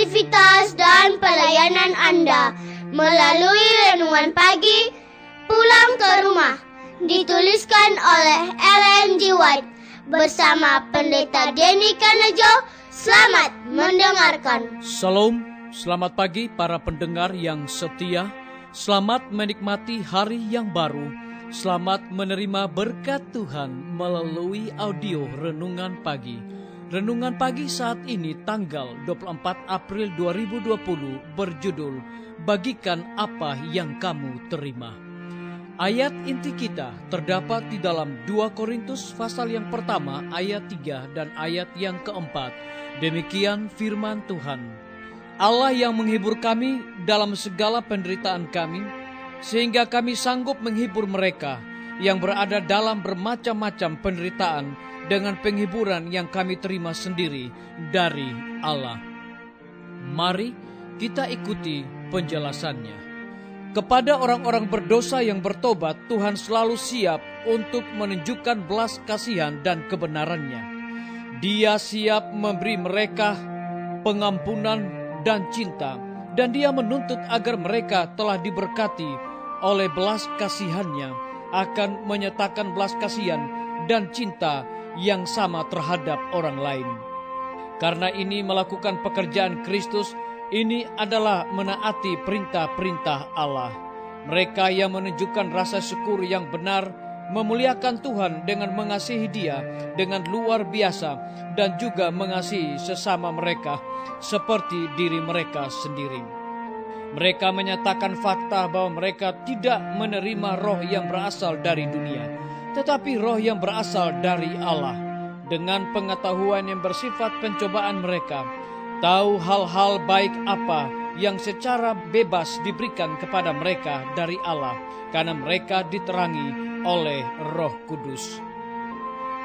aktivitas dan pelayanan Anda melalui renungan pagi Pulang ke Rumah, dituliskan oleh Ellen G. White bersama Pendeta Denny Kanejo. Selamat mendengarkan. Salam, selamat pagi para pendengar yang setia. Selamat menikmati hari yang baru. Selamat menerima berkat Tuhan melalui audio Renungan Pagi. Renungan Pagi saat ini tanggal 24 April 2020 berjudul Bagikan Apa Yang Kamu Terima. Ayat inti kita terdapat di dalam 2 Korintus pasal yang pertama ayat 3 dan ayat yang keempat. Demikian firman Tuhan. Allah yang menghibur kami dalam segala penderitaan kami, sehingga kami sanggup menghibur mereka yang berada dalam bermacam-macam penderitaan dengan penghiburan yang kami terima sendiri dari Allah. Mari kita ikuti penjelasannya. Kepada orang-orang berdosa yang bertobat, Tuhan selalu siap untuk menunjukkan belas kasihan dan kebenarannya. Dia siap memberi mereka pengampunan dan cinta, dan Dia menuntut agar mereka telah diberkati oleh belas kasihannya, akan menyatakan belas kasihan dan cinta yang sama terhadap orang lain. Karena ini melakukan pekerjaan Kristus, ini adalah menaati perintah-perintah Allah. Mereka yang menunjukkan rasa syukur yang benar, memuliakan Tuhan dengan mengasihi Dia dengan luar biasa, dan juga mengasihi sesama mereka seperti diri mereka sendiri. Mereka menyatakan fakta bahwa mereka tidak menerima roh yang berasal dari dunia, tetapi roh yang berasal dari Allah. Dengan pengetahuan yang bersifat pencobaan mereka, tahu hal-hal baik apa yang secara bebas diberikan kepada mereka dari Allah, karena mereka diterangi oleh Roh Kudus.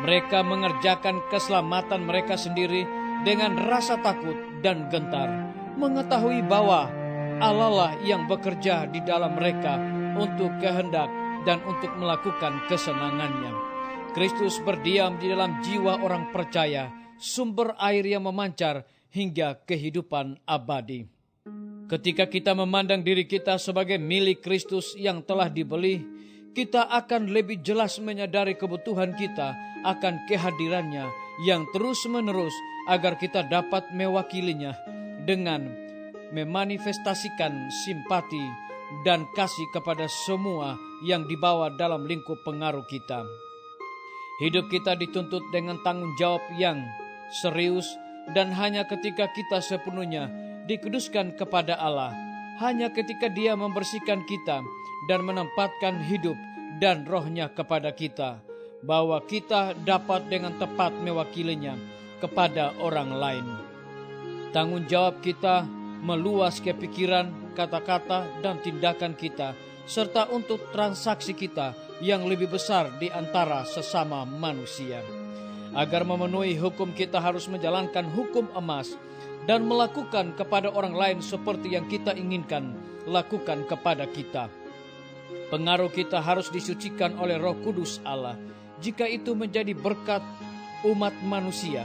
Mereka mengerjakan keselamatan mereka sendiri dengan rasa takut dan gentar, mengetahui bahwa Allah lah yang bekerja di dalam mereka untuk kehendak dan untuk melakukan kesenangannya. Kristus berdiam di dalam jiwa orang percaya, sumber air yang memancar hingga kehidupan abadi. Ketika kita memandang diri kita sebagai milik Kristus yang telah dibeli, kita akan lebih jelas menyadari kebutuhan kita akan kehadirannya yang terus-menerus agar kita dapat mewakilinya dengan memanifestasikan simpati dan kasih kepada semua yang dibawa dalam lingkup pengaruh kita. Hidup kita dituntut dengan tanggung jawab yang serius, dan hanya ketika kita sepenuhnya dikuduskan kepada Allah, hanya ketika Dia membersihkan kita dan menempatkan hidup dan rohnya kepada kita, bahwa kita dapat dengan tepat mewakilinya kepada orang lain. Tanggung jawab kita meluas ke pikiran, kata-kata, dan tindakan kita, serta untuk transaksi kita yang lebih besar di antara sesama manusia. Agar memenuhi hukum, kita harus menjalankan hukum emas dan melakukan kepada orang lain seperti yang kita inginkan lakukan kepada kita. Pengaruh kita harus disucikan oleh Roh Kudus Allah. Jika itu menjadi berkat umat manusia,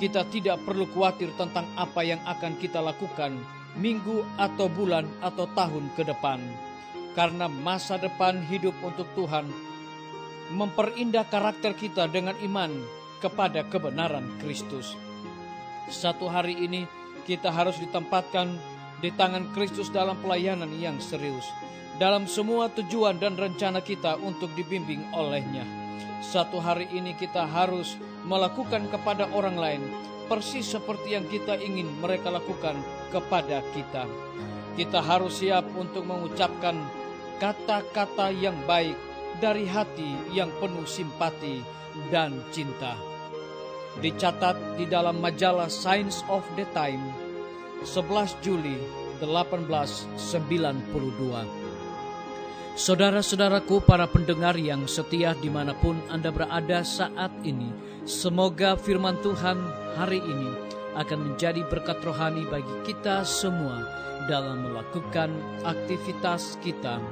kita tidak perlu khawatir tentang apa yang akan kita lakukan minggu atau bulan atau tahun ke depan. Karena masa depan hidup untuk Tuhan memperindah karakter kita dengan iman kepada kebenaran Kristus. Satu hari ini kita harus ditempatkan di tangan Kristus dalam pelayanan yang serius, dalam semua tujuan dan rencana kita untuk dibimbing olehnya. Satu hari ini kita harus melakukan kepada orang lain persis seperti yang kita ingin mereka lakukan kepada kita. Kita harus siap untuk mengucapkan kata-kata yang baik dari hati yang penuh simpati dan cinta. Dicatat di dalam majalah Science of the Time 11 Juli 1892. Saudara-saudaraku, para pendengar yang setia dimanapun Anda berada saat ini, semoga firman Tuhan hari ini akan menjadi berkat rohani bagi kita semua dalam melakukan aktivitas kita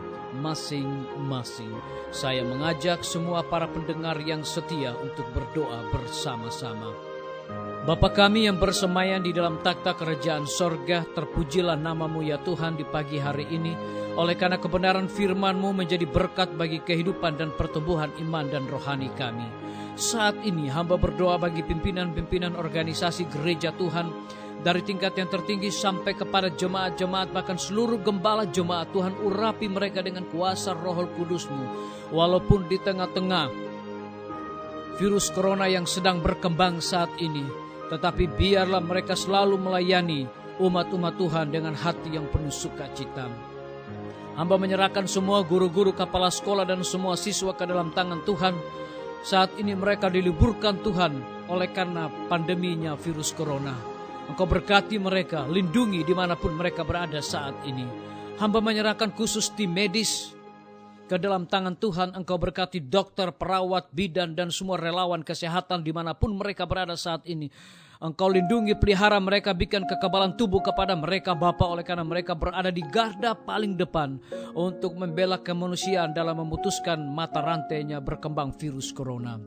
masing-masing. Saya mengajak semua para pendengar yang setia untuk berdoa bersama-sama. Bapa kami yang bersemayam di dalam takhta kerajaan sorga, terpujilah nama-Mu ya Tuhan di pagi hari ini. Oleh karena kebenaran firman-Mu menjadi berkat bagi kehidupan dan pertumbuhan iman dan rohani kami. Saat ini hamba berdoa bagi pimpinan-pimpinan organisasi gereja Tuhan, dari tingkat yang tertinggi sampai kepada jemaat-jemaat, bahkan seluruh gembala jemaat. Tuhan, urapi mereka dengan kuasa Roh Kudus-Mu. Walaupun di tengah-tengah virus corona yang sedang berkembang saat ini, tetapi biarlah mereka selalu melayani umat-umat Tuhan dengan hati yang penuh sukacita. Hamba menyerahkan semua guru-guru, kepala sekolah, dan semua siswa ke dalam tangan Tuhan. Saat ini mereka diliburkan Tuhan oleh karena pandeminya virus corona. Engkau berkati mereka, lindungi dimanapun mereka berada saat ini. Hamba menyerahkan khusus tim medis ke dalam tangan Tuhan. Engkau berkati dokter, perawat, bidan, dan semua relawan kesehatan dimanapun mereka berada saat ini. Engkau lindungi, pelihara mereka, berikan kekebalan tubuh kepada mereka Bapa, oleh karena mereka berada di garda paling depan untuk membela kemanusiaan dalam memutuskan mata rantainya berkembang virus corona.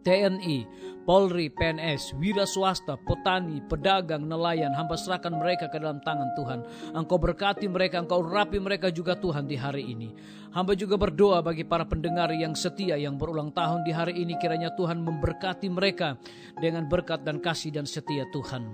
TNI, Polri, PNS, wira swasta, petani, pedagang, nelayan, hamba serahkan mereka ke dalam tangan Tuhan. Engkau berkati mereka, Engkau urapi mereka juga Tuhan di hari ini. Hamba juga berdoa bagi para pendengar yang setia yang berulang tahun di hari ini. Kiranya Tuhan memberkati mereka dengan berkat dan kasih dan setia Tuhan.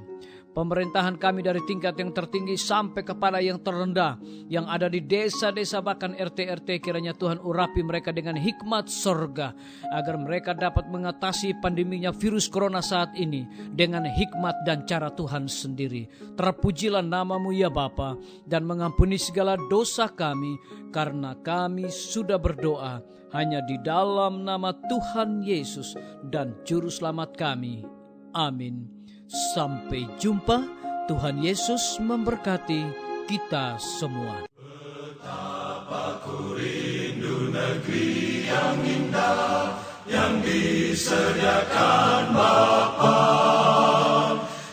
Pemerintahan kami dari tingkat yang tertinggi sampai kepada yang terendah, yang ada di desa-desa bahkan RT-RT, kiranya Tuhan urapi mereka dengan hikmat sorga, agar mereka dapat mengatasi pandeminya virus corona saat ini dengan hikmat dan cara Tuhan sendiri. Terpujilah nama-Mu ya Bapa, dan mengampuni segala dosa kami, karena kami sudah berdoa hanya di dalam nama Tuhan Yesus dan Juru Selamat kami. Amin. Sampai jumpa. Tuhan Yesus memberkati kita semua. Betapa ku rindu negeri yang indah yang disediakan Bapa.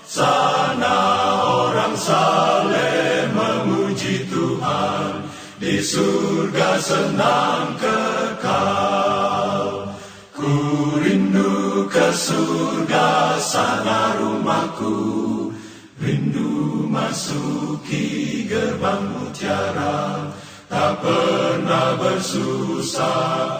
Sana orang saleh memuji Tuhan, di surga senang kekal. Ku rindu ke surga, sana rumahku, rindu masuki gerbang mutiara, tak pernah bersusah